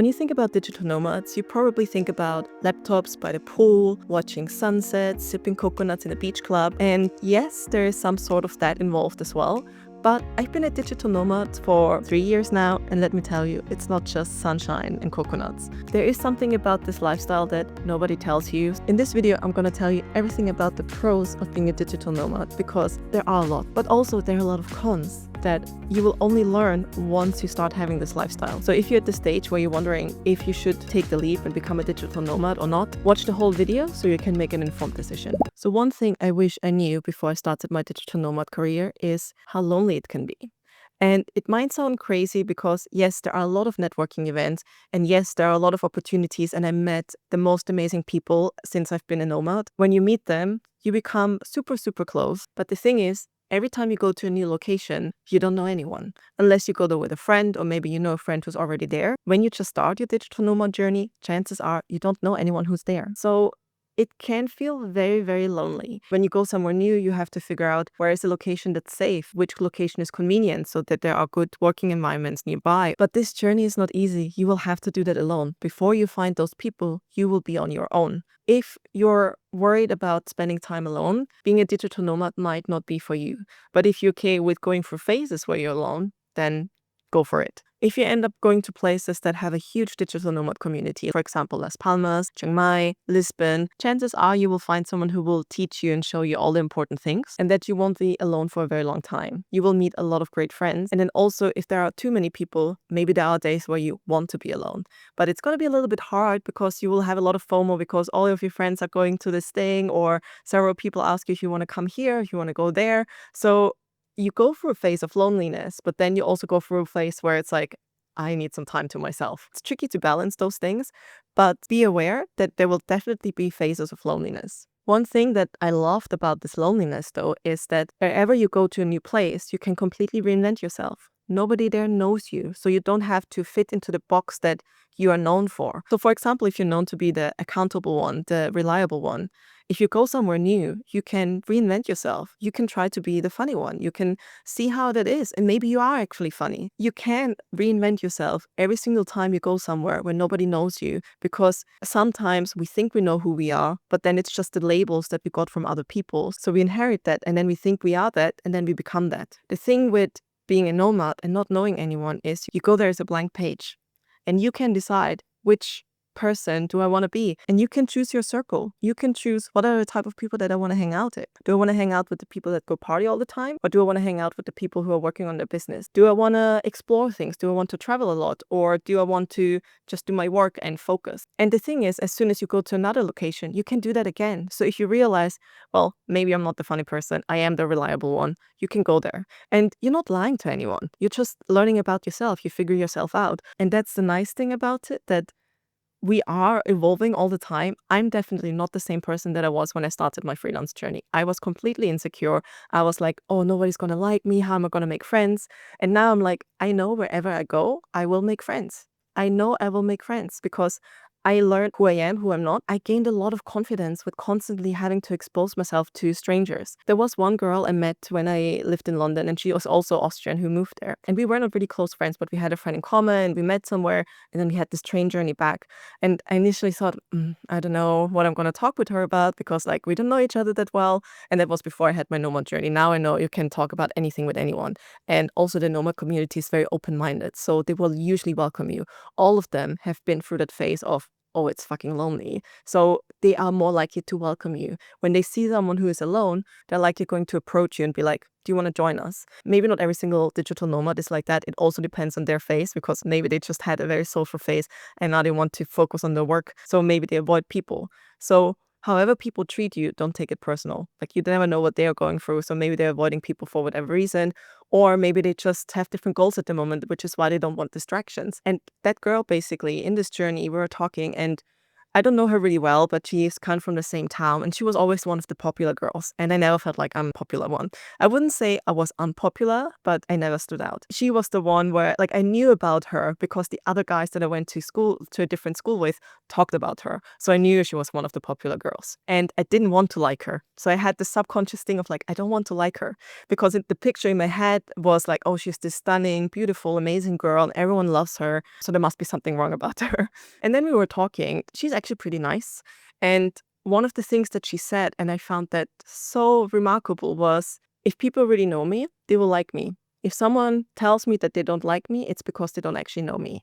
When you think about digital nomads, you probably think about laptops by the pool, watching sunsets, sipping coconuts in a beach club. And yes, there is some sort of that involved as well. But I've been a digital nomad for 3 years now, and let me tell you, it's not just sunshine and coconuts. There is something about this lifestyle that nobody tells you. In this video, I'm gonna tell you everything about the pros of being a digital nomad, because there are a lot, but also there are a lot of cons that you will only learn once you start having this lifestyle. So if you're at the stage where you're wondering if you should take the leap and become a digital nomad or not, watch the whole video so you can make an informed decision. So one thing I wish I knew before I started my digital nomad career is how lonely it can be. And it might sound crazy because yes, there are a lot of networking events, and yes, there are a lot of opportunities, and I met the most amazing people since I've been a nomad. When you meet them, you become super, super close. But the thing is, every time you go to a new location, you don't know anyone, unless you go there with a friend, or maybe you know a friend who's already there. When you just start your digital nomad journey, chances are you don't know anyone who's there. So it can feel very, very lonely. When you go somewhere new, you have to figure out where is a location that's safe, which location is convenient so that there are good working environments nearby. But this journey is not easy. You will have to do that alone. Before you find those people, you will be on your own. If you're worried about spending time alone, being a digital nomad might not be for you. But if you're okay with going through phases where you're alone, then go for it. If you end up going to places that have a huge digital nomad community, for example, Las Palmas, Chiang Mai, Lisbon, chances are you will find someone who will teach you and show you all the important things, and that you won't be alone for a very long time. You will meet a lot of great friends. And then also, if there are too many people, maybe there are days where you want to be alone. But it's going to be a little bit hard because you will have a lot of FOMO because all of your friends are going to this thing, or several people ask you if you want to come here, if you want to go there. So you go through a phase of loneliness, but then you also go through a phase where it's like, I need some time to myself. It's tricky to balance those things, but be aware that there will definitely be phases of loneliness. One thing that I loved about this loneliness, though, is that wherever you go to a new place, you can completely reinvent yourself. Nobody there knows you, so you don't have to fit into the box that you are known for. So for example, if you're known to be the accountable one, the reliable one, if you go somewhere new, you can reinvent yourself. You can try to be the funny one. You can see how that is, and maybe you are actually funny. You can reinvent yourself every single time you go somewhere where nobody knows you, because sometimes we think we know who we are, but then it's just the labels that we got from other people. So we inherit that, and then we think we are that, and then we become that. The thing with being a nomad and not knowing anyone is you go there as a blank page, and you can decide which person do I want to be, and you can choose your circle. You can choose what are the type of people that I want to hang out with. Do I want to hang out with the people that go party all the time, or do I want to hang out with the people who are working on their business? Do I want to explore things? Do I want to travel a lot, or do I want to just do my work and focus? And the thing is, as soon as you go to another location, you can do that again. So if you realize, well, maybe I'm not the funny person, I am the reliable one, you can go there. And you're not lying to anyone. You're just learning about yourself. You figure yourself out. And that's the nice thing about it, that we are evolving all the time. I'm definitely not the same person that I was when I started my freelance journey. I was completely insecure. I was like, oh, nobody's going to like me. How am I going to make friends? And now I'm like, I know wherever I go, I will make friends. I know I will make friends because I learned who I am, who I'm not. I gained a lot of confidence with constantly having to expose myself to strangers. There was one girl I met when I lived in London, and she was also Austrian who moved there. And we were not really close friends, but we had a friend in common. We met somewhere, and then we had this train journey back. And I initially thought, I don't know what I'm going to talk with her about, because like we don't know each other that well. And that was before I had my nomad journey. Now I know you can talk about anything with anyone. And also the nomad community is very open-minded, so they will usually welcome you. All of them have been through that phase of, oh, it's fucking lonely. So they are more likely to welcome you. When they see someone who is alone, they're likely going to approach you and be like, do you want to join us? Maybe not every single digital nomad is like that. It also depends on their phase, because maybe they just had a very social phase and now they want to focus on their work. So maybe they avoid people. So however people treat you, don't take it personal. Like, you never know what they are going through. So maybe they're avoiding people for whatever reason, or maybe they just have different goals at the moment, which is why they don't want distractions. And that girl, basically, in this journey, we were talking, and I don't know her really well, but she's kind of from the same town, and she was always one of the popular girls. And I never felt like I'm a popular one. I wouldn't say I was unpopular, but I never stood out. She was the one where like I knew about her because the other guys that I went to a different school with, talked about her. So I knew she was one of the popular girls. And I didn't want to like her. So I had this subconscious thing of like, I don't want to like her. Because the picture in my head was like, oh, she's this stunning, beautiful, amazing girl, and everyone loves her. So there must be something wrong about her. And then we were talking. She's actually pretty nice. And one of the things that she said, and I found that so remarkable, was if people really know me, they will like me. If someone tells me that they don't like me, it's because they don't actually know me.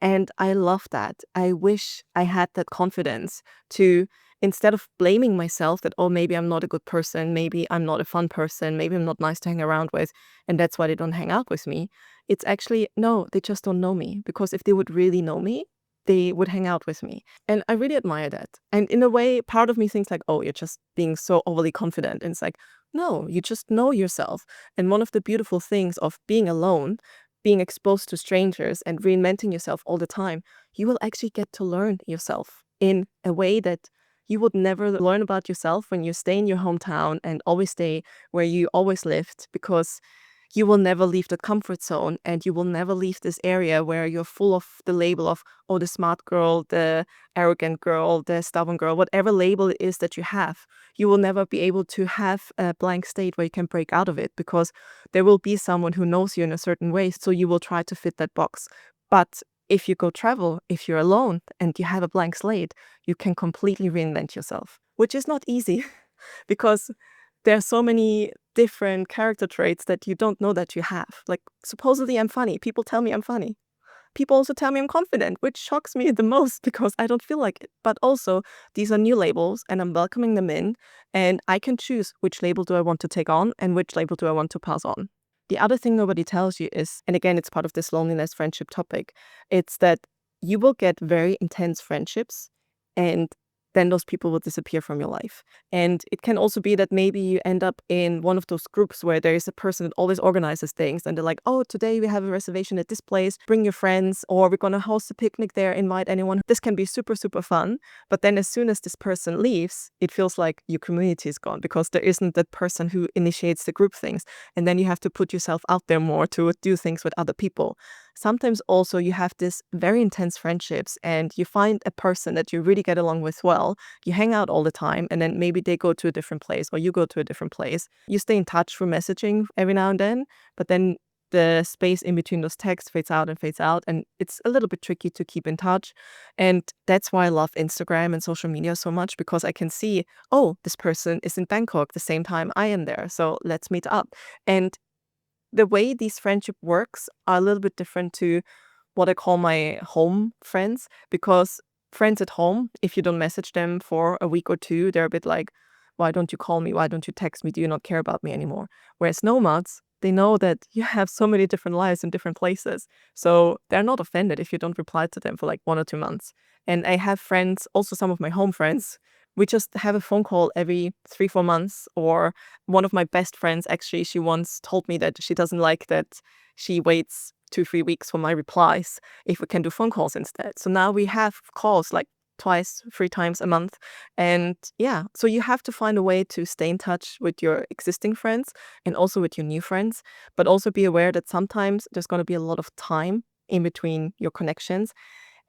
And I love that. I wish I had that confidence to, instead of blaming myself that, oh, maybe I'm not a good person, maybe I'm not a fun person, maybe I'm not nice to hang around with, and that's why they don't hang out with me. It's actually, no, they just don't know me. Because if they would really know me, they would hang out with me. And I really admire that. And in a way, part of me thinks like, oh, you're just being so overly confident. And it's like, no, you just know yourself. And one of the beautiful things of being alone, being exposed to strangers and reinventing yourself all the time, you will actually get to learn yourself in a way that you would never learn about yourself when you stay in your hometown and always stay where you always lived, because you will never leave the comfort zone and you will never leave this area where you're full of the label of, oh, the smart girl, the arrogant girl, the stubborn girl, whatever label it is that you have. You will never be able to have a blank state where you can break out of it, because there will be someone who knows you in a certain way. So you will try to fit that box. But if you go travel, if you're alone and you have a blank slate, you can completely reinvent yourself, which is not easy because there are so many different character traits that you don't know that you have. Like, supposedly I'm funny. People tell me I'm funny. People also tell me I'm confident, which shocks me the most because I don't feel like it. But also, these are new labels and I'm welcoming them in, and I can choose which label do I want to take on and which label do I want to pass on. The other thing nobody tells you is, and again, it's part of this loneliness friendship topic, it's that you will get very intense friendships and then those people will disappear from your life. And it can also be that maybe you end up in one of those groups where there is a person that always organizes things and they're like, oh, today we have a reservation at this place, bring your friends, or we're going to host a picnic there, invite anyone. This can be super, super fun. But then as soon as this person leaves, it feels like your community is gone because there isn't that person who initiates the group things. And then you have to put yourself out there more to do things with other people. Sometimes also you have this very intense friendships and you find a person that you really get along with well. You hang out all the time and then maybe they go to a different place or you go to a different place. You stay in touch through messaging every now and then, but then the space in between those texts fades out and it's a little bit tricky to keep in touch. And that's why I love Instagram and social media so much, because I can see, oh, this person is in Bangkok the same time I am there, so let's meet up. And the way these friendship works are a little bit different to what I call my home friends, because friends at home, if you don't message them for a week or two, they're a bit like, why don't you call me? Why don't you text me? Do you not care about me anymore? Whereas nomads, they know that you have so many different lives in different places. So they're not offended if you don't reply to them for like 1 or 2 months. And I have friends, also some of my home friends, we just have a phone call every 3, 4 months. Or one of my best friends, actually, she once told me that she doesn't like that she waits 2, 3 weeks for my replies if we can do phone calls instead. So now we have calls like twice, 3 times a month. And yeah, so you have to find a way to stay in touch with your existing friends and also with your new friends, but also be aware that sometimes there's going to be a lot of time in between your connections.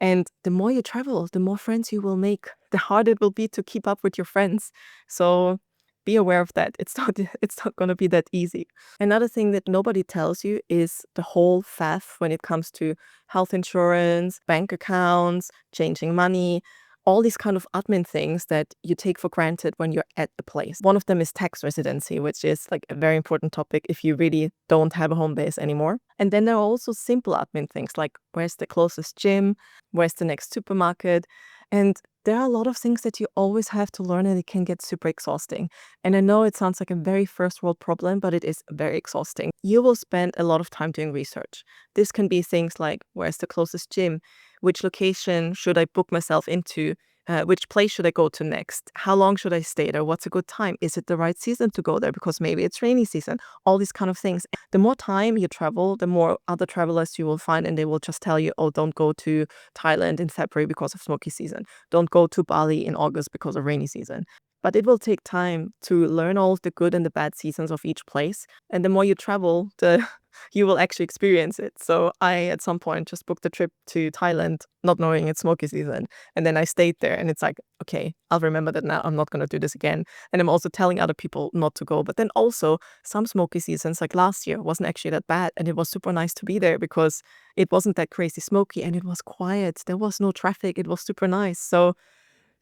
And the more you travel, the more friends you will make, the harder it will be to keep up with your friends. So be aware of that. It's not going to be that easy. Another thing that nobody tells you is the whole faff when it comes to health insurance, bank accounts, changing money, all these kind of admin things that you take for granted when you're at the place. One of them is tax residency, which is like a very important topic if you really don't have a home base anymore. And then there are also simple admin things like where's the closest gym, where's the next supermarket. And there are a lot of things that you always have to learn and it can get super exhausting. And I know it sounds like a very first world problem, but it is very exhausting. You will spend a lot of time doing research. This can be things like where's the closest gym? Which location should I book myself into? Which place should I go to next? How long should I stay there? What's a good time? Is it the right season to go there? Because maybe it's rainy season. All these kind of things. The more time you travel, the more other travelers you will find, and they will just tell you, oh, don't go to Thailand in February because of smoky season. Don't go to Bali in August because of rainy season. But it will take time to learn all of the good and the bad seasons of each place. And the more you travel, the you will actually experience it. So I, at some point, just booked a trip to Thailand, not knowing it's smoky season. And then I stayed there and it's like, okay, I'll remember that now. I'm not going to do this again. And I'm also telling other people not to go. But then also some smoky seasons, like last year, wasn't actually that bad. And it was super nice to be there because it wasn't that crazy smoky and it was quiet. There was no traffic. It was super nice. So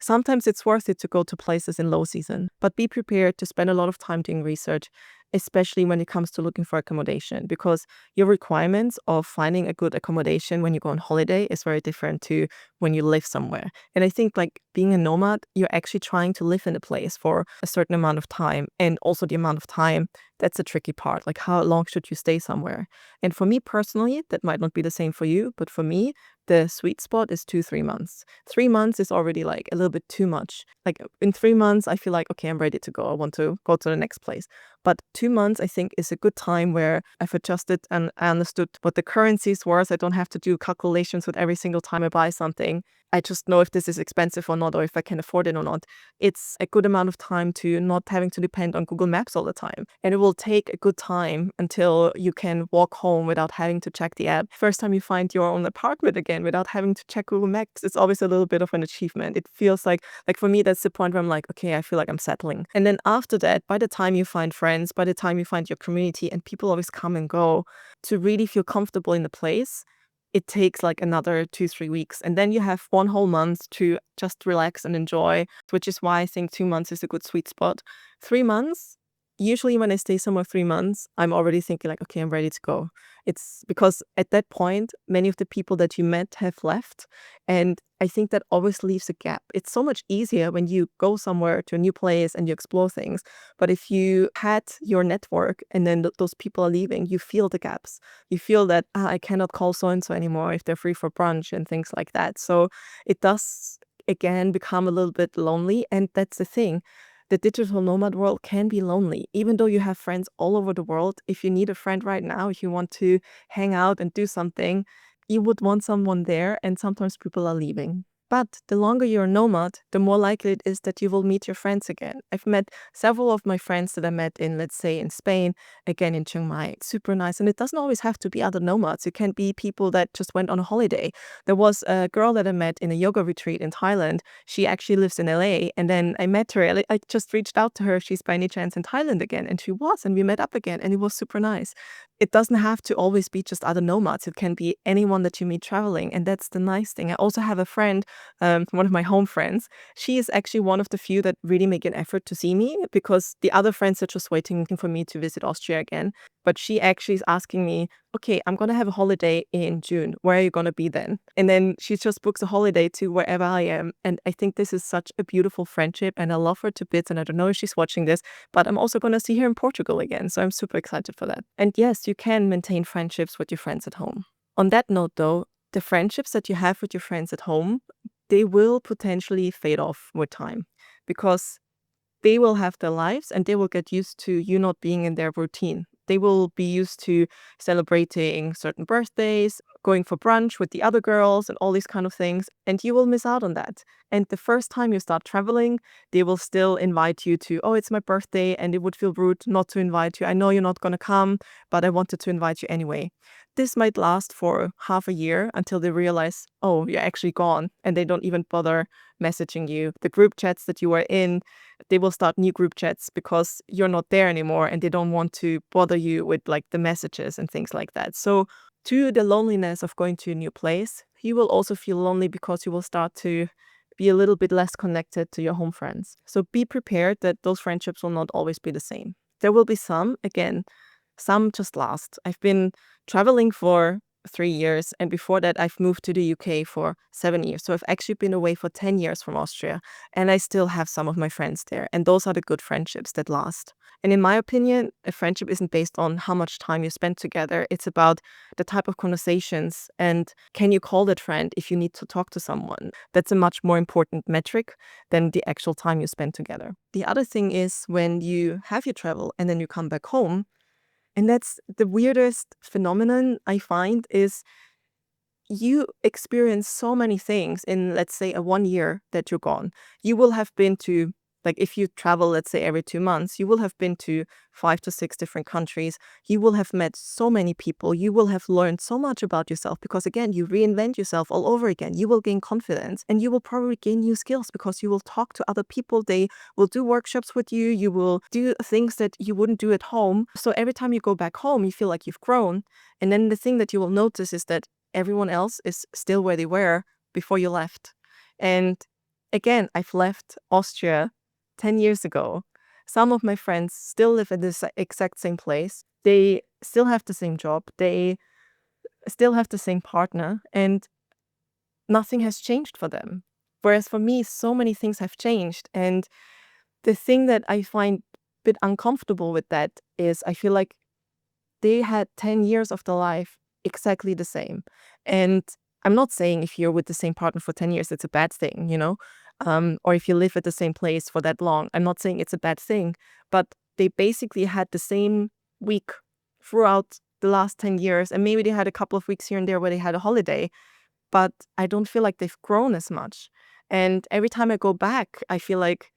sometimes it's worth it to go to places in low season, but be prepared to spend a lot of time doing research, especially when it comes to looking for accommodation, because your requirements of finding a good accommodation when you go on holiday is very different to when you live somewhere. And I think like being a nomad, you're actually trying to live in a place for a certain amount of time, and also the amount of time, that's a tricky part. Like how long should you stay somewhere? And for me personally, that might not be the same for you, but for me, the sweet spot is 2-3 months. 3 months is already like a little bit too much. Like in 3 months, I feel like, okay, I'm ready to go. I want to go to the next place. But 2 months, I think, is a good time where I've adjusted and I understood what the currencies were. So I don't have to do calculations with every single time I buy something. I just know if this is expensive or not, or if I can afford it or not. It's a good amount of time to not having to depend on Google Maps all the time. And it will take a good time until you can walk home without having to check the app. First time you find your own apartment again without having to check Google Maps, it's always a little bit of an achievement. It feels like for me, that's the point where I'm like, okay, I feel like I'm settling. And then after that, by the time you find friends, by the time you find your community, and people always come and go, to really feel comfortable in the place, it takes like another 2-3 weeks. And then you have 1 whole month to just relax and enjoy, which is why I think 2 months is a good sweet spot. 3 months, usually when I stay somewhere 3 months, I'm already thinking like, okay, I'm ready to go. It's because at that point, many of the people that you met have left. And I think that always leaves a gap. It's so much easier when you go somewhere to a new place and you explore things. But if you had your network and then those people are leaving, you feel the gaps. You feel that, I cannot call so-and-so anymore if they're free for brunch and things like that. So it does, again, become a little bit lonely. And that's the thing. The digital nomad world can be lonely, even though you have friends all over the world. If you need a friend right now, if you want to hang out and do something, you would want someone there, and sometimes people are leaving. But the longer you're a nomad, the more likely it is that you will meet your friends again. I've met several of my friends that I met in, let's say, in Spain, again in Chiang Mai. Super nice. And it doesn't always have to be other nomads. It can be people that just went on a holiday. There was a girl that I met in a yoga retreat in Thailand. She actually lives in LA. And then I met her. I just reached out to her if she's by any chance in Thailand again. And she was. And we met up again. And it was super nice. It doesn't have to always be just other nomads. It can be anyone that you meet traveling. And that's the nice thing. I also have a friend, one of my home friends. She is actually one of the few that really make an effort to see me, because the other friends are just waiting for me to visit Austria again. But she actually is asking me, okay, I'm going to have a holiday in June. Where are you going to be then? And then she just books a holiday to wherever I am. And I think this is such a beautiful friendship, and I love her to bits. And I don't know if she's watching this, but I'm also going to see her in Portugal again. So I'm super excited for that. And yes, you can maintain friendships with your friends at home. On that note, though, the friendships that you have with your friends at home, they will potentially fade off with time, because they will have their lives and they will get used to you not being in their routine. They will be used to celebrating certain birthdays, going for brunch with the other girls and all these kind of things, and you will miss out on that. And the first time you start traveling, they will still invite you to, oh, it's my birthday, and it would feel rude not to invite you. I know you're not going to come, but I wanted to invite you anyway. This might last for half a year until they realize, oh, you're actually gone, and they don't even bother messaging you. The group chats that you were in, they will start new group chats because you're not there anymore, and they don't want to bother you with like the messages and things like that. So to the loneliness of going to a new place, you will also feel lonely because you will start to be a little bit less connected to your home friends. So be prepared that those friendships will not always be the same. There will be some, again, some just last. I've been traveling for 3 years. And before that, I've moved to the UK for 7 years. So I've actually been away for 10 years from Austria. And I still have some of my friends there. And those are the good friendships that last. And in my opinion, a friendship isn't based on how much time you spend together. It's about the type of conversations and can you call that friend if you need to talk to someone. That's a much more important metric than the actual time you spend together. The other thing is when you have your travel and then you come back home, and that's the weirdest phenomenon I find is you experience so many things in, let's say, a 1 year that you're gone. You will have been to, like, if you travel, let's say, every 2 months, you will have been to 5 to 6 different countries. You will have met so many people. You will have learned so much about yourself because, again, you reinvent yourself all over again. You will gain confidence and you will probably gain new skills because you will talk to other people. They will do workshops with you. You will do things that you wouldn't do at home. So every time you go back home, you feel like you've grown. And then the thing that you will notice is that everyone else is still where they were before you left. And again, I've left Austria 10 years ago. Some of my friends still live in this exact same place. They still have the same job. They still have the same partner, and nothing has changed for them. Whereas for me, so many things have changed. And the thing that I find a bit uncomfortable with that is I feel like they had 10 years of their life exactly the same. And I'm not saying if you're with the same partner for 10 years, it's a bad thing, or if you live at the same place for that long. I'm not saying it's a bad thing, but they basically had the same week throughout the last 10 years. And maybe they had a couple of weeks here and there where they had a holiday, but I don't feel like they've grown as much. And every time I go back, I feel like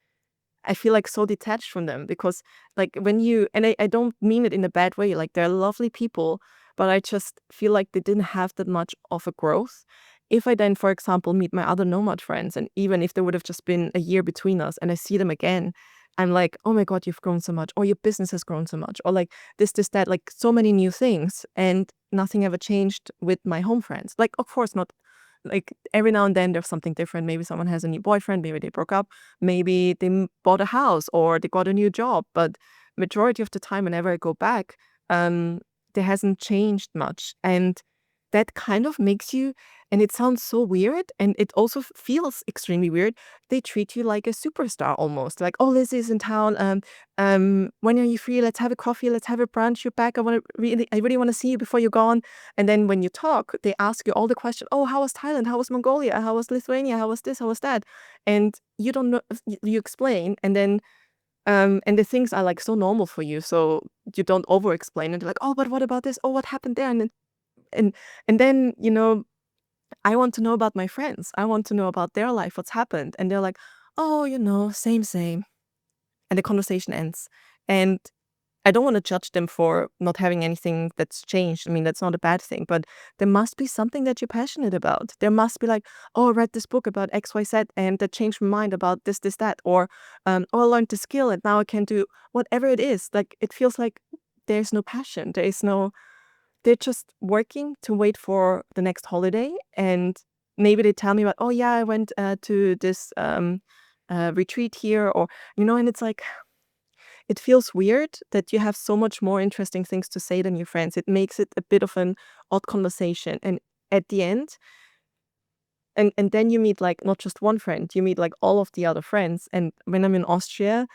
so detached from them because like when you, and I don't mean it in a bad way, like they're lovely people, but I just feel like they didn't have that much of a growth. If I then, for example, meet my other nomad friends, and even if there would have just been a year between us and I see them again, I'm like, oh my God, you've grown so much, or your business has grown so much, or like this, that, like so many new things, and nothing ever changed with my home friends. Like, of course, not like every now and then there's something different. Maybe someone has a new boyfriend, maybe they broke up, maybe they bought a house or they got a new job. But majority of the time, whenever I go back, there hasn't changed much. And that kind of makes you, and it sounds so weird, and it also feels extremely weird. They treat you like a superstar almost. Like, oh, Lizzie's in town. When are you free? Let's have a coffee. Let's have a brunch. You're back. I really want to see you before you're gone. And then when you talk, they ask you all the questions. Oh, how was Thailand? How was Mongolia? How was Lithuania? How was this? How was that? And you don't know. You explain, and then and the things are like so normal for you, so you don't over explain. And they're like, oh, but what about this? Oh, what happened there? And and then I want to know about my friends. I want to know about their life, what's happened. And they're like, oh, same, same. And the conversation ends. And I don't want to judge them for not having anything that's changed. I mean, that's not a bad thing, but there must be something that you're passionate about. There must be like, oh, I read this book about XYZ and that changed my mind about this, that, or oh, I learned the skill and now I can do whatever it is. Like, it feels like there's no passion. They're just working to wait for the next holiday. And maybe they tell me about, oh yeah, I went to this retreat here, or, and it's like, it feels weird that you have so much more interesting things to say than your friends. It makes it a bit of an odd conversation. And at the end, and then you meet like not just one friend, you meet like all of the other friends. And when I'm in Austria,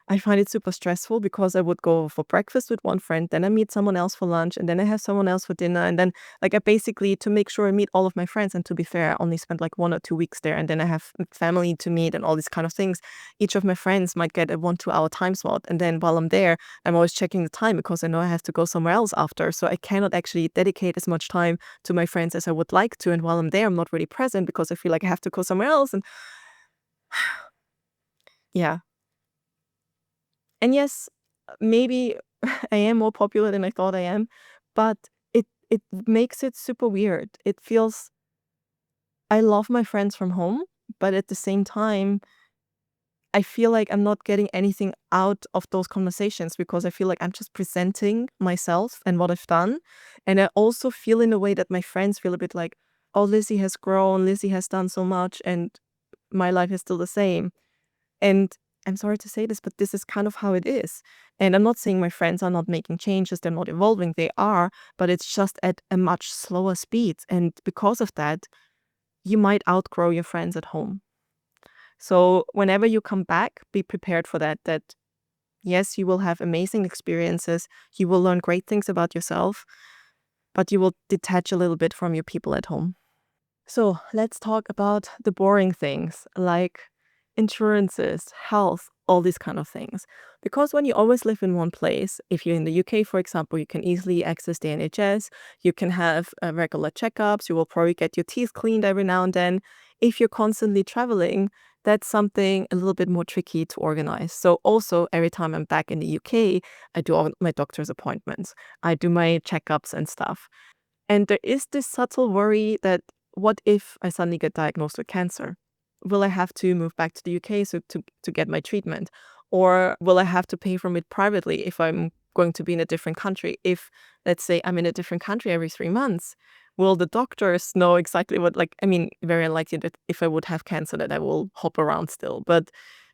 I find it super stressful because I would go for breakfast with one friend, then I meet someone else for lunch, and then I have someone else for dinner. And then like I basically, to make sure I meet all of my friends, and to be fair, I only spent like 1 or 2 weeks there, and then I have family to meet and all these kind of things. Each of my friends might get a 1 2 hour time slot. And then while I'm there, I'm always checking the time because I know I have to go somewhere else after. So I cannot actually dedicate as much time to my friends as I would like to. And while I'm there, I'm not really present because I feel like I have to go somewhere else. And yeah. And yes, maybe I am more popular than I thought I am, but it makes it super weird. It feels, I love my friends from home, but at the same time, I feel like I'm not getting anything out of those conversations because I feel like I'm just presenting myself and what I've done. And I also feel in a way that my friends feel a bit like, oh, Lizzie has grown, Lizzie has done so much, and my life is still the same. And I'm sorry to say this, but this is kind of how it is. And I'm not saying my friends are not making changes, they're not evolving, they are, but it's just at a much slower speed. And because of that, you might outgrow your friends at home. So whenever you come back, be prepared for that, that yes, you will have amazing experiences, you will learn great things about yourself, but you will detach a little bit from your people at home. So let's talk about the boring things like insurances, health, all these kind of things. Because when you always live in one place, if you're in the UK, for example, you can easily access the NHS, you can have regular checkups, you will probably get your teeth cleaned every now and then. If you're constantly traveling, that's something a little bit more tricky to organize. So also every time I'm back in the UK, I do all my doctor's appointments. I do my checkups and stuff. And there is this subtle worry that what if I suddenly get diagnosed with cancer? Will I have to move back to the UK to get my treatment? Or will I have to pay for it privately if I'm going to be in a different country? If, let's say, I'm in a different country every 3 months, will the doctors know exactly what, like, I mean, very unlikely that if I would have cancer that I will hop around still. But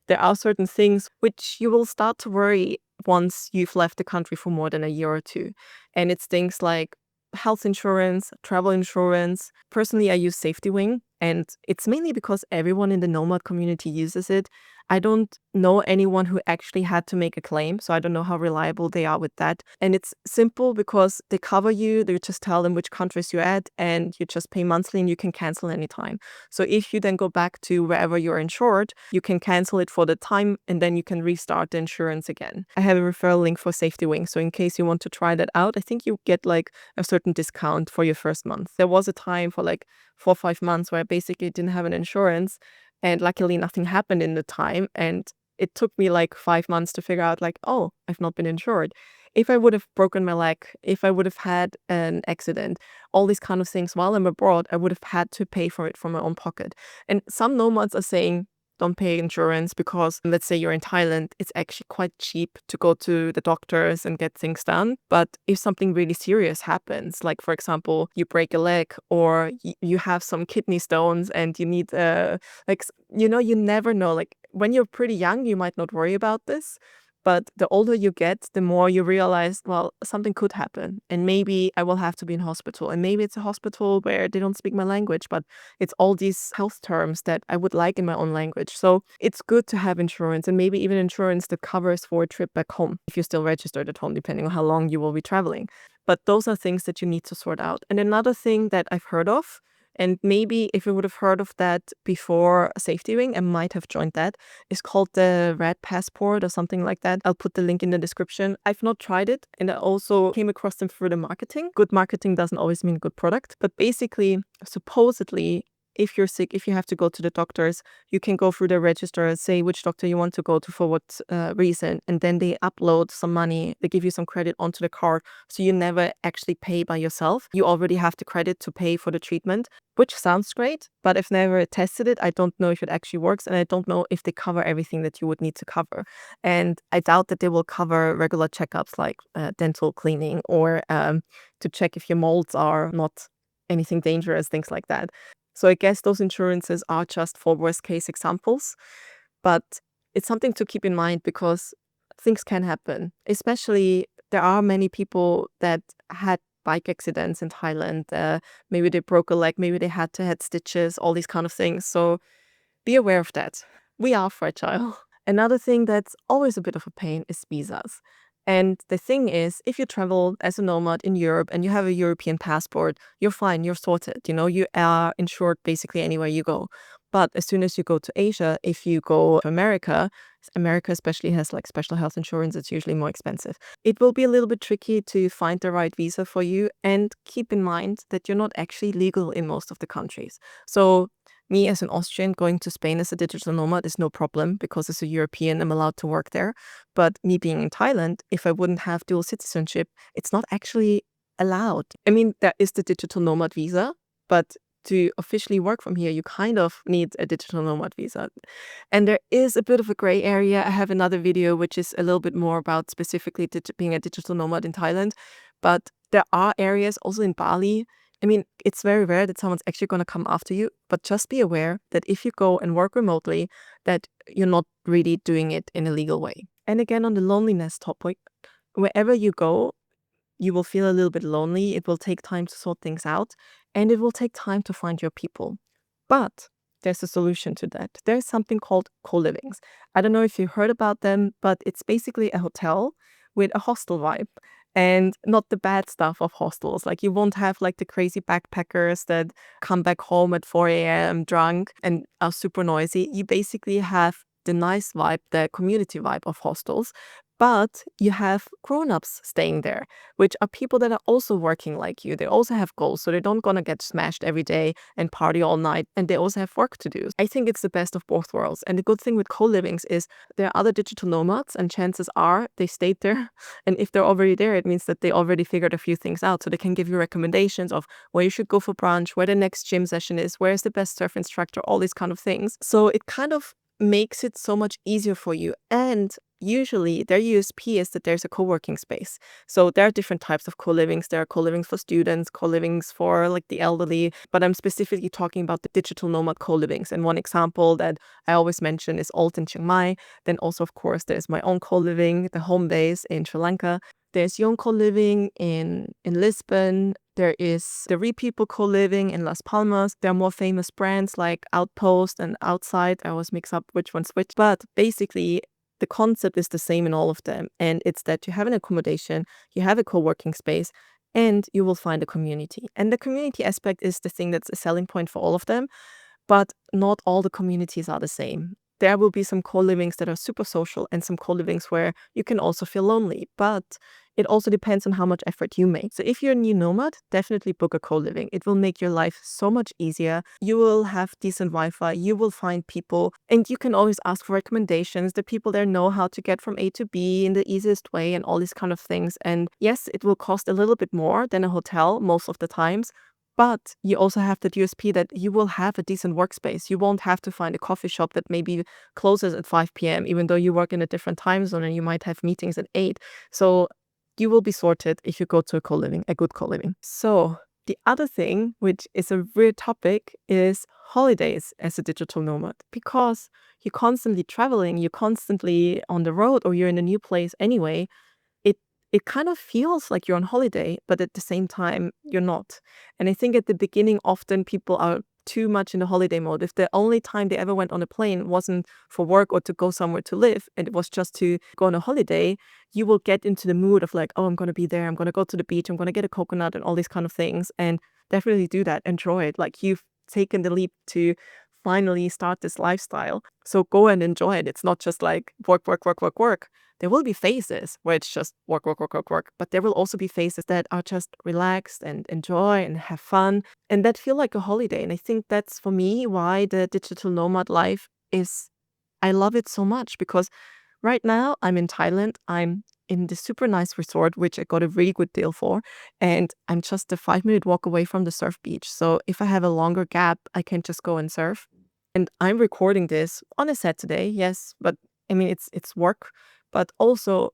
there are certain things which you will start to worry once you've left the country for more than a year or two. And it's things like health insurance, travel insurance. Personally, I use Safety Wing, and it's mainly because everyone in the Nomad community uses it. I don't know anyone who actually had to make a claim, so I don't know how reliable they are with that. And it's simple because they cover you, they just tell them which countries you're at, and you just pay monthly and you can cancel anytime. So if you then go back to wherever you're insured, you can cancel it for the time and then you can restart the insurance again. I have a referral link for Safety Wing, so in case you want to try that out, I think you get like a certain discount for your first month. There was a time for like 4 or 5 months where I basically didn't have an insurance, and luckily nothing happened in the time. And it took me like 5 months to figure out like, oh, I've not been insured. If I would have broken my leg, if I would have had an accident, all these kind of things while I'm abroad, I would have had to pay for it from my own pocket. And some nomads are saying, don't pay insurance because let's say you're in Thailand, it's actually quite cheap to go to the doctors and get things done. But if something really serious happens, like for example, you break a leg or you have some kidney stones and you need you never know. Like when you're pretty young, you might not worry about this. But the older you get, the more you realize, well, something could happen. And maybe I will have to be in hospital. And maybe it's a hospital where they don't speak my language, but it's all these health terms that I would like in my own language. So it's good to have insurance, and maybe even insurance that covers for a trip back home if you're still registered at home, depending on how long you will be traveling. But those are things that you need to sort out. And another thing that I've heard of, and maybe if I would have heard of that before Safety Ring, I might have joined that, is called the Red Passport or something like that. I'll put the link in the description. I've not tried it, and I also came across them through the marketing. Good marketing doesn't always mean good product, but basically, supposedly, if you're sick, if you have to go to the doctors, you can go through the register, say which doctor you want to go to for what reason, and then they upload some money, they give you some credit onto the card, so you never actually pay by yourself. You already have the credit to pay for the treatment, which sounds great, but I've never tested it. I don't know if it actually works, and I don't know if they cover everything that you would need to cover. And I doubt that they will cover regular checkups like dental cleaning or to check if your molds are not anything dangerous, things like that. So I guess those insurances are just for worst case examples, but it's something to keep in mind because things can happen. Especially there are many people that had bike accidents in Thailand. Maybe they broke a leg, maybe they had to have stitches, all these kind of things. So be aware of that. We are fragile. Another thing that's always a bit of a pain is visas. And the thing is, if you travel as a nomad in Europe and you have a European passport, you're fine, you're sorted. You know, you are insured basically anywhere you go. But as soon as you go to Asia, if you go to America, America especially has like special health insurance, it's usually more expensive. It will be a little bit tricky to find the right visa for you. And keep in mind that you're not actually legal in most of the countries. So me as an Austrian going to Spain as a digital nomad is no problem because as a European, I'm allowed to work there. But me being in Thailand, if I wouldn't have dual citizenship, it's not actually allowed. I mean, there is the digital nomad visa, but to officially work from here, you kind of need a digital nomad visa. And there is a bit of a gray area. I have another video which is a little bit more about specifically being a digital nomad in Thailand. But there are areas also in Bali I mean, it's very rare that someone's actually going to come after you, but just be aware that if you go and work remotely, that you're not really doing it in a legal way. And again, on the loneliness topic, wherever you go, you will feel a little bit lonely. It will take time to sort things out, and it will take time to find your people. But there's a solution to that. There's something called Colivings. I don't know if you heard about them, but it's basically a hotel with a hostel vibe and not the bad stuff of hostels. Like you won't have like the crazy backpackers that come back home at 4 a.m. drunk and are super noisy. You basically have the nice vibe, the community vibe of hostels, but you have grown-ups staying there, which are people that are also working like you. They also have goals, so they don't gonna get smashed every day and party all night, and they also have work to do. I think it's the best of both worlds. And the good thing with co-livings is there are other digital nomads, and chances are they stayed there. And if they're already there, it means that they already figured a few things out. So they can give you recommendations of where you should go for brunch, where the next gym session is, where's the best surf instructor, all these kind of things. So it kind of makes it so much easier for you. And usually their USP is that there's a co-working space. So there are different types of co-livings. There are co-livings for students, co-livings for like the elderly, but I'm specifically talking about the digital nomad co-livings. And one example that I always mention is Alt in Chiang Mai. Then also, of course, there's my own co-living, the home base in Sri Lanka. There's Young Co-Living in Lisbon. There is the Re People Co-Living in Las Palmas. There are more famous brands like Outpost and Outside. I always mix up which one's which. But basically, the concept is the same in all of them. And it's that you have an accommodation, you have a co-working space, and you will find a community. And the community aspect is the thing that's a selling point for all of them. But not all the communities are the same. There will be some co-livings that are super social and some co-livings where you can also feel lonely. But it also depends on how much effort you make. So if you're a new nomad, definitely book a co-living. It will make your life so much easier. You will have decent Wi-Fi. You will find people, and you can always ask for recommendations. The people there know how to get from A to B in the easiest way and all these kind of things. And yes, it will cost a little bit more than a hotel most of the times. But you also have that USP that you will have a decent workspace. You won't have to find a coffee shop that maybe closes at 5 p.m., even though you work in a different time zone and you might have meetings at 8. So you will be sorted if you go to a co-living, a good co-living. So the other thing, which is a weird topic, is holidays as a digital nomad. Because you're constantly traveling, you're constantly on the road, or you're in a new place anyway, it kind of feels like you're on holiday, but at the same time, you're not. And I think at the beginning, often people are too much in the holiday mode. If the only time they ever went on a plane wasn't for work or to go somewhere to live, and it was just to go on a holiday, you will get into the mood of like, oh, I'm going to be there. I'm going to go to the beach. I'm going to get a coconut and all these kind of things. And definitely do that. Enjoy it. Like you've taken the leap to finally start this lifestyle. So go and enjoy it. It's not just like work, work, work, work, work. There will be phases where it's just work, work, work, work, work. But there will also be phases that are just relaxed and enjoy and have fun and that feel like a holiday. And I think that's for me why the digital nomad life is, I love it so much because right now I'm in Thailand. I'm in this super nice resort, which I got a really good deal for. And I'm just a 5-minute walk away from the surf beach. So if I have a longer gap, I can just go and surf. And I'm recording this on a Saturday, yes, but I mean, it's work. But also,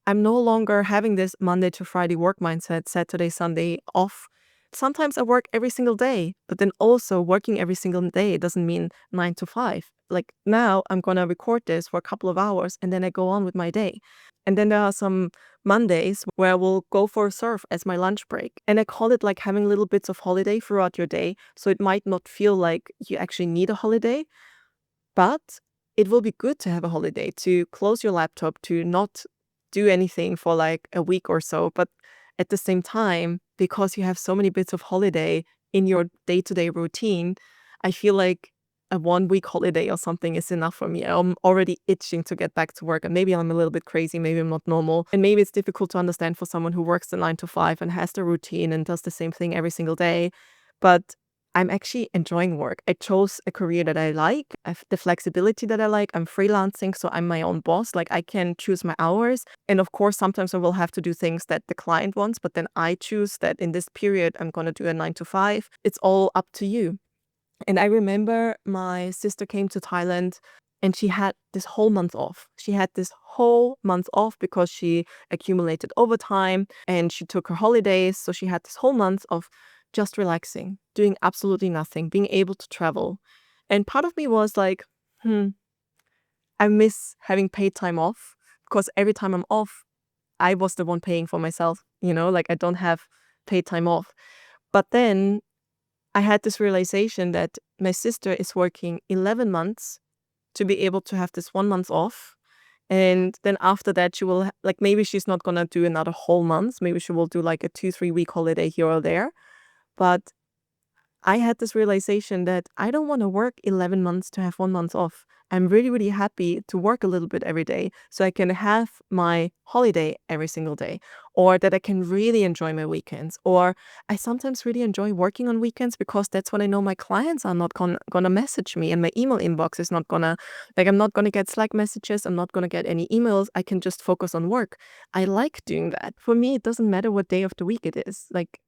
I'm no longer having this Monday to Friday work mindset, Saturday, Sunday off. Sometimes I work every single day, but then also working every single day doesn't mean 9 to 5. Like now, I'm going to record this for a couple of hours and then I go on with my day. And then there are some Mondays where I will go for a surf as my lunch break. And I call it like having little bits of holiday throughout your day. So it might not feel like you actually need a holiday, but it will be good to have a holiday, to close your laptop, to not do anything for like a week or so. But at the same time, because you have so many bits of holiday in your day-to-day routine, I feel like a 1 week holiday or something is enough for me. I'm already itching to get back to work. And maybe I'm a little bit crazy. Maybe I'm not normal. And maybe it's difficult to understand for someone who works the 9 to 5 and has the routine and does the same thing every single day. But I'm actually enjoying work. I chose a career that I like. I have the flexibility that I like. I'm freelancing, so I'm my own boss. Like I can choose my hours. And of course, sometimes I will have to do things that the client wants, but then I choose that in this period, I'm going to do a 9 to 5. It's all up to you. And I remember my sister came to Thailand and she had this whole month off. She had this whole month off because she accumulated overtime and she took her holidays. So she had this whole month of just relaxing, doing absolutely nothing, being able to travel. And part of me was like, I miss having paid time off because every time I'm off, I was the one paying for myself, like I don't have paid time off. But then I had this realization that my sister is working 11 months to be able to have this 1 month off. And then after that, she will, like, maybe she's not going to do another whole month. Maybe she will do like a 2-3 week holiday here or there. But I had this realization that I don't want to work 11 months to have 1 month off. I'm really, really happy to work a little bit every day so I can have my holiday every single day, or that I can really enjoy my weekends. Or I sometimes really enjoy working on weekends because that's when I know my clients are not gonna message me and my email inbox is not gonna, like, I'm not gonna get Slack messages, I'm not gonna get any emails. I can just focus on work. I like doing that. For me, it doesn't matter what day of the week it is. Like,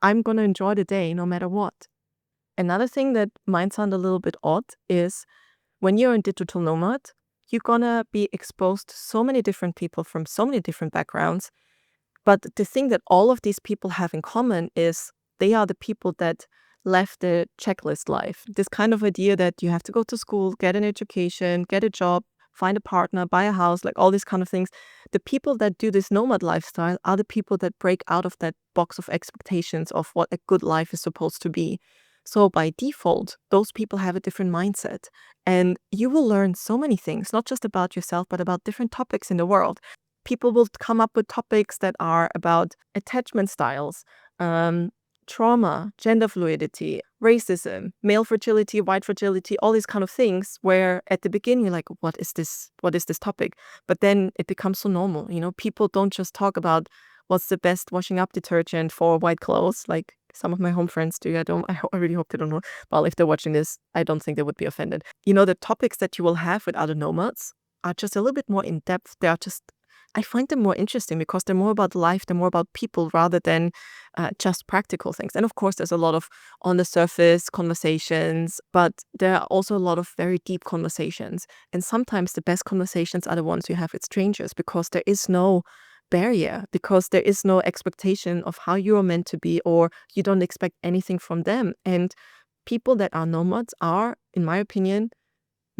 I'm gonna enjoy the day no matter what. Another thing that might sound a little bit odd is when you're a digital nomad, you're gonna be exposed to so many different people from so many different backgrounds. But the thing that all of these people have in common is they are the people that left the checklist life. This kind of idea that you have to go to school, get an education, get a job, find a partner, buy a house, like all these kind of things. The people that do this nomad lifestyle are the people that break out of that box of expectations of what a good life is supposed to be. So by default, those people have a different mindset. And you will learn so many things, not just about yourself, but about different topics in the world. People will come up with topics that are about attachment styles, trauma, gender fluidity, racism, male fragility, white fragility, all these kind of things where at the beginning you're like, what is this? What is this topic? But then it becomes so normal. People don't just talk about what's the best washing up detergent for white clothes, like some of my home friends do. I really hope they don't know. Well, if they're watching this, I don't think they would be offended. The topics that you will have with other nomads are just a little bit more in depth. I find them more interesting because they're more about life, they're more about people rather than just practical things. And of course, there's a lot of on the surface conversations, but there are also a lot of very deep conversations. And sometimes the best conversations are the ones you have with strangers because there is no barrier, because there is no expectation of how you are meant to be, or you don't expect anything from them. And people that are nomads are, in my opinion,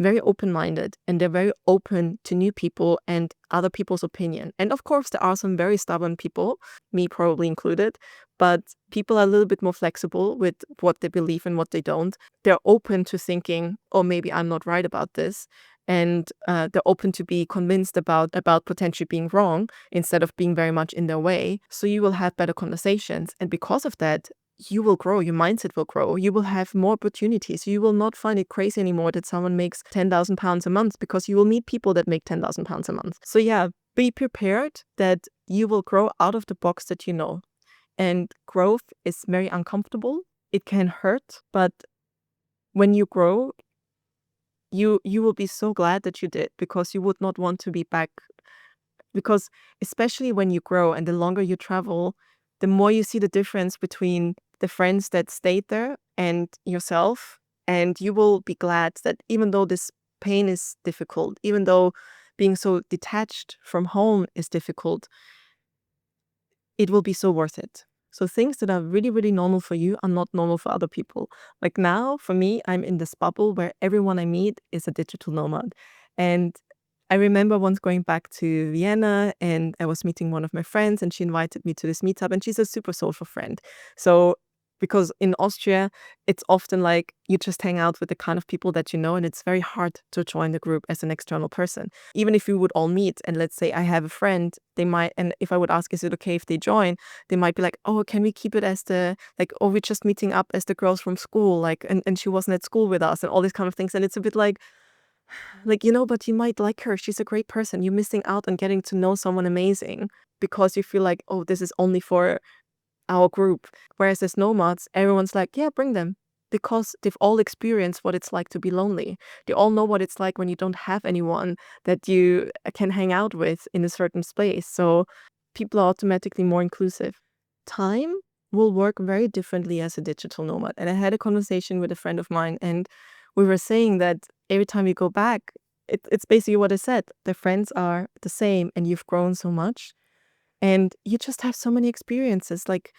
very open-minded, and they're very open to new people and other people's opinion. And of course, there are some very stubborn people, me probably included, but people are a little bit more flexible with what they believe and what they don't. They're open to thinking, oh, maybe I'm not right about this. And they're open to be convinced about potentially being wrong instead of being very much in their way. So you will have better conversations. And because of that, you will grow, your mindset will grow, you will have more opportunities. You will not find it crazy anymore that someone makes £10,000 a month because you will meet people that make £10,000 a month. So yeah, be prepared that you will grow out of the box that you know. And growth is very uncomfortable. It can hurt, but when you grow, you will be so glad that you did because you would not want to be back. Because especially when you grow and the longer you travel, the more you see the difference between the friends that stayed there and yourself. And you will be glad that even though this pain is difficult, even though being so detached from home is difficult, it will be so worth it. So things that are really, really normal for you are not normal for other people. Like now, for me, I'm in this bubble where everyone I meet is a digital nomad. And I remember once going back to Vienna and I was meeting one of my friends and she invited me to this meetup, and she's a super social friend. So because in Austria, it's often like you just hang out with the kind of people that you know, and it's very hard to join the group as an external person. Even if we would all meet and let's say I have a friend, they might, and if I would ask, is it okay if they join? They might be like, oh, can we keep it as oh, we're just meeting up as the girls from school, and she wasn't at school with us and all these kind of things. And it's a bit like, but you might like her. She's a great person. You're missing out on getting to know someone amazing because you feel like, oh, this is only for our group. Whereas as nomads, everyone's like, yeah, bring them. Because they've all experienced what it's like to be lonely. They all know what it's like when you don't have anyone that you can hang out with in a certain space. So people are automatically more inclusive. Time will work very differently as a digital nomad. And I had a conversation with a friend of mine, and we were saying that every time you go back, it's basically what I said. The friends are the same and you've grown so much. And you just have so many experiences. Like,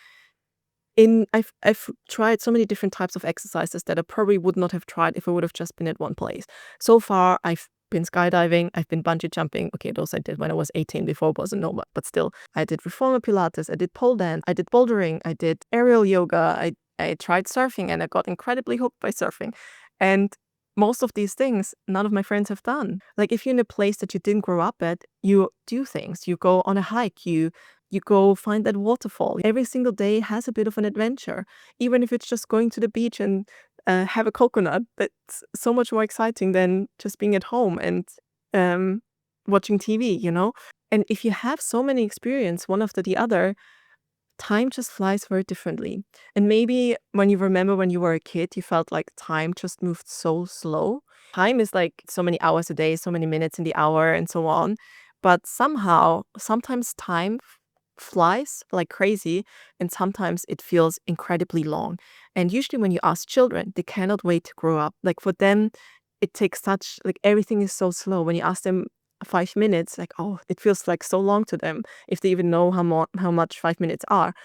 I've tried so many different types of exercises that I probably would not have tried if I would have just been at one place. So far, I've been skydiving, I've been bungee jumping. Okay, those I did when I was 18 before I was a nomad, but still, I did reformer Pilates, I did pole dance, I did bouldering, I did aerial yoga, I tried surfing and I got incredibly hooked by surfing. And most of these things, none of my friends have done. Like if you're in a place that you didn't grow up at, you do things. You go on a hike, you go find that waterfall. Every single day has a bit of an adventure, even if it's just going to the beach and have a coconut. That's so much more exciting than just being at home and um, watching TV. And if you have so many experience, one after the other, time just flies very differently. And maybe when you remember when you were a kid, you felt like time just moved so slow. Time is like so many hours a day, so many minutes in the hour, and so on. But somehow, sometimes time flies like crazy, and sometimes it feels incredibly long. And usually, when you ask children, they cannot wait to grow up. Like for them, it takes such, like everything is so slow. When you ask them 5 minutes, like, oh, it feels like so long to them if they even know how much 5 minutes are.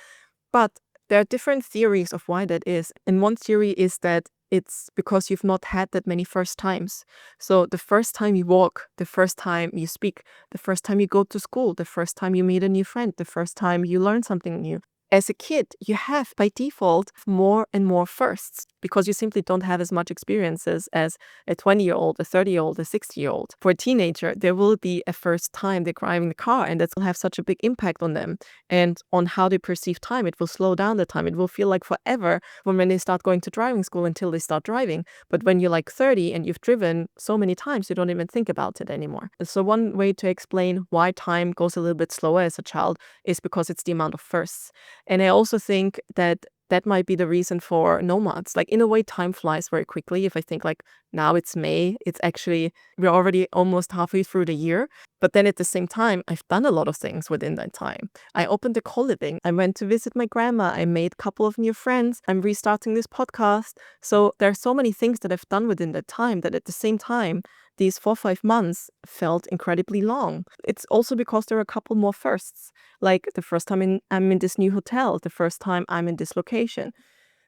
But there are different theories of why that is. And one theory is that it's because you've not had that many first times. So the first time you walk, the first time you speak, the first time you go to school, the first time you meet a new friend, the first time you learn something new. As a kid, you have by default more and more firsts because you simply don't have as much experiences as a 20-year-old, a 30-year-old, a 60-year-old. For a teenager, there will be a first time they're driving the car, and that will have such a big impact on them and on how they perceive time. It will slow down the time. It will feel like forever from when they start going to driving school until they start driving. But when you're like 30 and you've driven so many times, you don't even think about it anymore. So one way to explain why time goes a little bit slower as a child is because it's the amount of firsts. And I also think that that might be the reason for nomads. Like in a way, time flies very quickly. If I think like now it's May, we're already almost halfway through the year. But then at the same time, I've done a lot of things within that time. I opened a Coliving. I went to visit my grandma. I made a couple of new friends. I'm restarting this podcast. So there are so many things that I've done within that time that at the same time, these 4 or 5 months felt incredibly long. It's also because there are a couple more firsts. Like the first time I'm in this new hotel, the first time I'm in this location.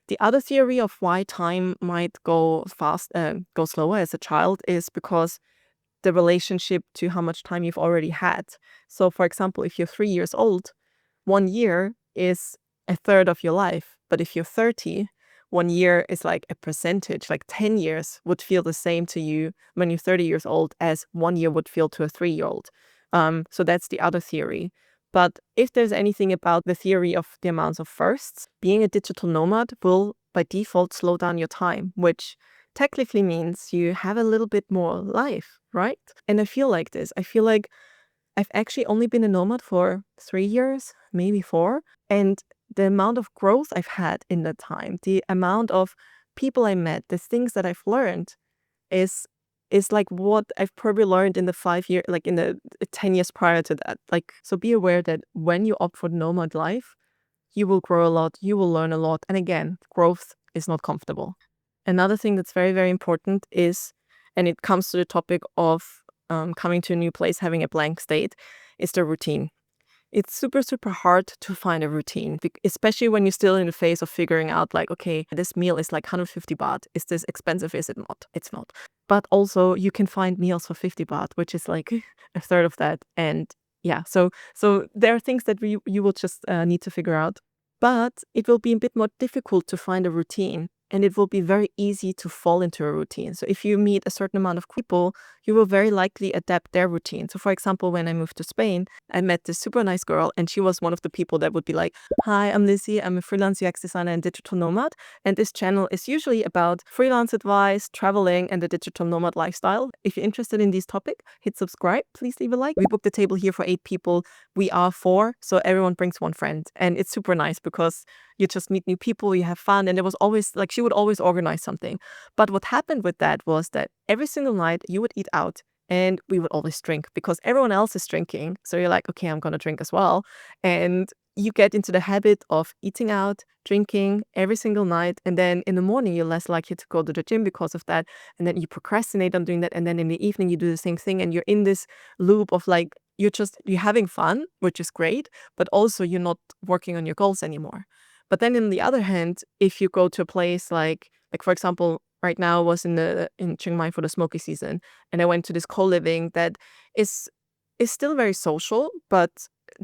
The other theory of why time might go slower as a child is because the relationship to how much time you've already had. So, for example, if you're 3 years old, 1 year is a third of your life. But if you're 30, 1 year is like a percentage, like 10 years would feel the same to you when you're 30 years old as 1 year would feel to a 3-year-old. So that's the other theory. But if there's anything about the theory of the amounts of firsts, being a digital nomad will by default slow down your time, which technically means you have a little bit more life, right? And I feel like this. I feel like I've actually only been a nomad for 3 years, maybe 4. And the amount of growth I've had in that time, the amount of people I met, the things that I've learned is like what I've probably learned in the 5 year, like in the 10 years prior to that. Like, so be aware that when you opt for nomad life, you will grow a lot, you will learn a lot. And again, growth is not comfortable. Another thing that's very, very important is, and it comes to the topic of coming to a new place, having a blank state, is the routine. It's super, super hard to find a routine, especially when you're still in the phase of figuring out like, okay, this meal is like 150 baht. Is this expensive? Is it not? It's not. But also you can find meals for 50 baht, which is like a third of that. And yeah, so there are things that you will just need to figure out. But it will be a bit more difficult to find a routine. And it will be very easy to fall into a routine. So if you meet a certain amount of people, you will very likely adapt their routine. So for example, when I moved to Spain, I met this super nice girl, and she was one of the people that would be like, hi, I'm Lizzie. I'm a freelance UX designer and digital nomad. And this channel is usually about freelance advice, traveling, and the digital nomad lifestyle. If you're interested in this topic, hit subscribe. Please leave a like. We booked a table here for 8 people. We are 4, so everyone brings one friend. And it's super nice because you just meet new people, you have fun. And there was always, like, she would always organize something. But what happened with that was that every single night you would eat out and we would always drink because everyone else is drinking. So you're like, okay, I'm going to drink as well. And you get into the habit of eating out, drinking every single night. And then in the morning, you're less likely to go to the gym because of that. And then you procrastinate on doing that. And then in the evening, you do the same thing. And you're in this loop of like, you're having fun, which is great, but also you're not working on your goals anymore. But then on the other hand, if you go to a place like for example, right now I was in Chiang Mai for the smoky season, and I went to this co-living that is is still very social, but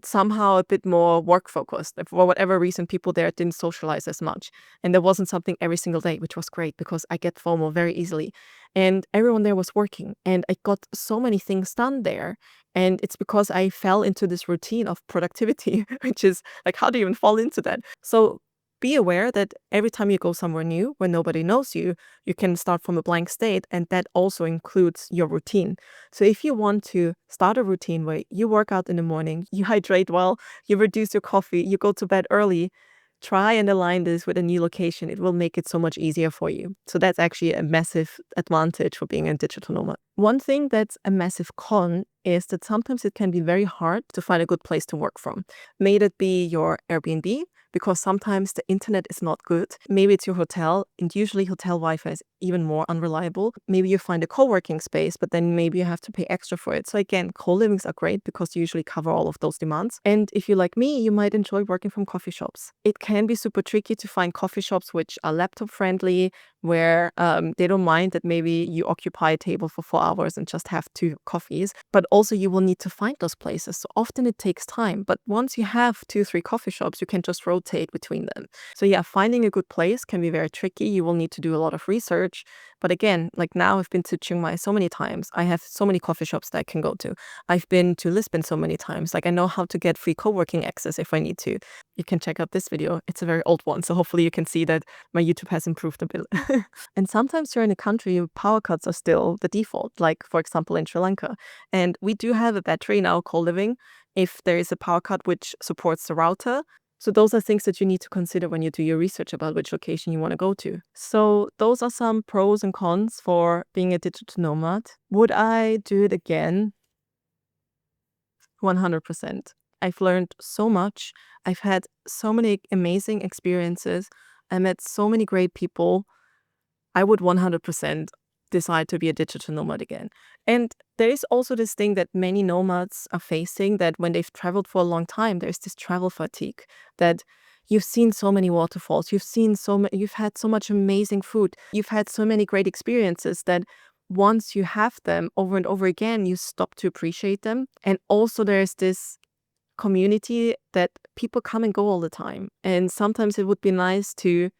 somehow a bit more work focused. Like, for whatever reason, people there didn't socialize as much. And there wasn't something every single day, which was great because I get FOMO very easily. And everyone there was working, and I got so many things done there. And it's because I fell into this routine of productivity, which is like, how do you even fall into that? So be aware that every time you go somewhere new where nobody knows you, you can start from a blank state, and that also includes your routine. So if you want to start a routine where you work out in the morning, you hydrate well, you reduce your coffee, you go to bed early, try and align this with a new location. It will make it so much easier for you. So that's actually a massive advantage for being a digital nomad. One thing that's a massive con is that sometimes it can be very hard to find a good place to work from. May that be your Airbnb, because sometimes the internet is not good. Maybe it's your hotel, and usually hotel Wi-Fi is even more unreliable. Maybe you find a co-working space, but then maybe you have to pay extra for it. So again, co-livings are great because you usually cover all of those demands. And if you like me, you might enjoy working from coffee shops. It can be super tricky to find coffee shops which are laptop friendly, where they don't mind that maybe you occupy a table for 4 hours and just have 2 coffees. But also you will need to find those places. So often it takes time. But once you have 2, 3 coffee shops, you can just rotate between them. So yeah, finding a good place can be very tricky. You will need to do a lot of research. But again, like now I've been to Chiang Mai so many times. I have so many coffee shops that I can go to. I've been to Lisbon so many times. Like I know how to get free co-working access if I need to. You can check out this video. It's a very old one. So hopefully you can see that my YouTube has improved a bit. And sometimes you're in a country, power cuts are still the default, like for example in Sri Lanka. And we do have a battery in our co-living if there is a power cut which supports the router. So those are things that you need to consider when you do your research about which location you want to go to. So those are some pros and cons for being a digital nomad. Would I do it again? 100%. I've learned so much. I've had so many amazing experiences. I met so many great people. I would 100% decide to be a digital nomad again. And there is also this thing that many nomads are facing, that when they've traveled for a long time, there's this travel fatigue, that you've seen so many waterfalls, you've had so much amazing food, you've had so many great experiences that once you have them over and over again, you stop to appreciate them. And also there's this community that people come and go all the time. And sometimes it would be nice to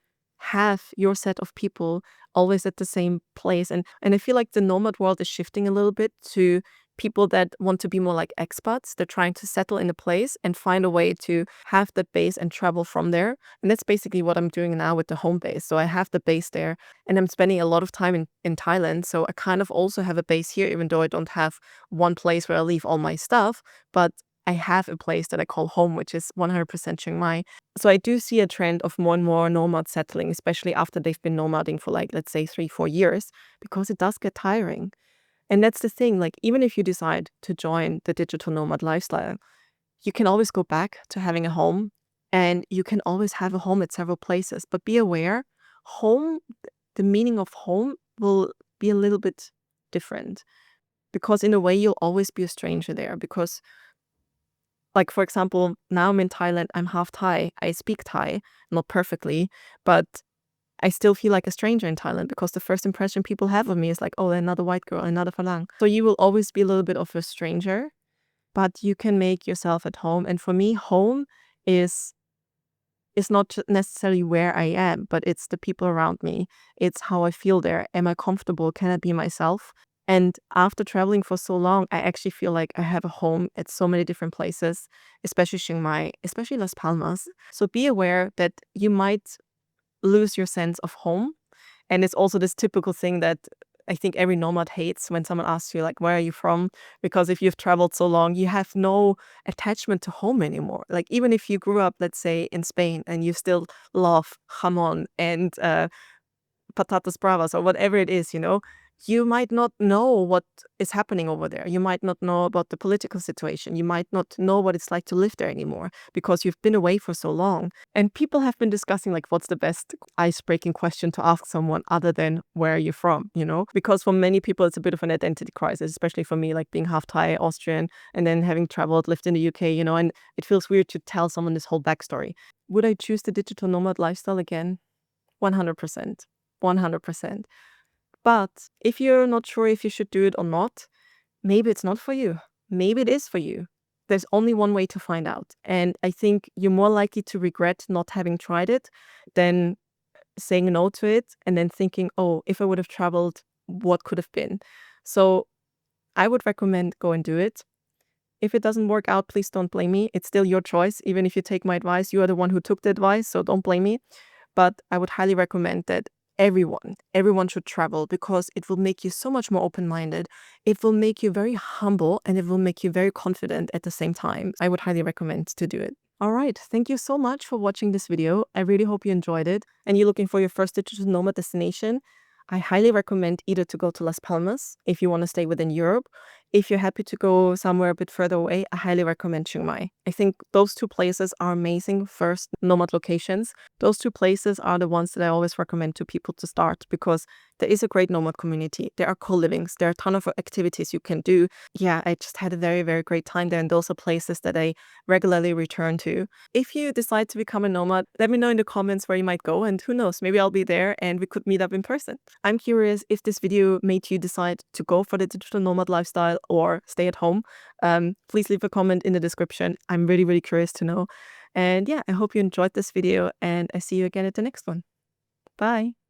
have your set of people always at the same place. And I feel like the nomad world is shifting a little bit to people that want to be more like expats. They're trying to settle in a place and find a way to have that base and travel from there. And that's basically what I'm doing now with the home base. So I have the base there, and I'm spending a lot of time in Thailand. So I kind of also have a base here, even though I don't have one place where I leave all my stuff. But I have a place that I call home, which is 100% Chiang Mai. So I do see a trend of more and more nomads settling, especially after they've been nomading for like, let's say 3, 4 years, because it does get tiring. And that's the thing, like even if you decide to join the digital nomad lifestyle, you can always go back to having a home, and you can always have a home at several places. But be aware, home, the meaning of home will be a little bit different, because in a way you'll always be a stranger there. Because like, for example, now I'm in Thailand, I'm half Thai. I speak Thai, not perfectly, but I still feel like a stranger in Thailand, because the first impression people have of me is like, oh, another white girl, another Falang. So you will always be a little bit of a stranger, but you can make yourself at home. And for me, home is not necessarily where I am, but it's the people around me. It's how I feel there. Am I comfortable? Can I be myself? And after traveling for so long, I actually feel like I have a home at so many different places, especially Chiang Mai, especially Las Palmas. So be aware that you might lose your sense of home. And it's also this typical thing that I think every nomad hates, when someone asks you, like, where are you from? Because if you've traveled so long, you have no attachment to home anymore. Like, even if you grew up, let's say, in Spain, and you still love jamon and patatas bravas or whatever it is, you might not know what is happening over there. You might not know about the political situation. You might not know what it's like to live there anymore, because you've been away for so long. And people have been discussing, like, what's the best ice-breaking question to ask someone other than where are you from, Because for many people, it's a bit of an identity crisis, especially for me, like being half Thai, Austrian, and then having traveled, lived in the UK, and it feels weird to tell someone this whole backstory. Would I choose the digital nomad lifestyle again? 100%. 100%. But if you're not sure if you should do it or not, maybe it's not for you. Maybe it is for you. There's only one way to find out. And I think you're more likely to regret not having tried it than saying no to it and then thinking, oh, if I would have traveled, what could have been? So I would recommend go and do it. If it doesn't work out, please don't blame me. It's still your choice. Even if you take my advice, you are the one who took the advice, so don't blame me. But I would highly recommend that everyone should travel because it will make you so much more open-minded. It will make you very humble and it will make you very confident at the same time. I would highly recommend to do it. All right, thank you so much for watching this video. I really hope you enjoyed it and you're looking for your first digital nomad destination. I highly recommend either to go to Las Palmas if you want to stay within Europe. If you're happy to go somewhere a bit further away, I highly recommend Chiang Mai. I think those two places are amazing first nomad locations. Those two places are the ones that I always recommend to people to start because there is a great nomad community. There are co-livings. There are a ton of activities you can do. Yeah, I just had a very, very great time there and those are places that I regularly return to. If you decide to become a nomad, let me know in the comments where you might go and who knows, maybe I'll be there and we could meet up in person. I'm curious if this video made you decide to go for the digital nomad lifestyle or stay at home. Please leave a comment in the description. I'm really, really curious to know. And yeah, I hope you enjoyed this video and I see you again at the next one. Bye.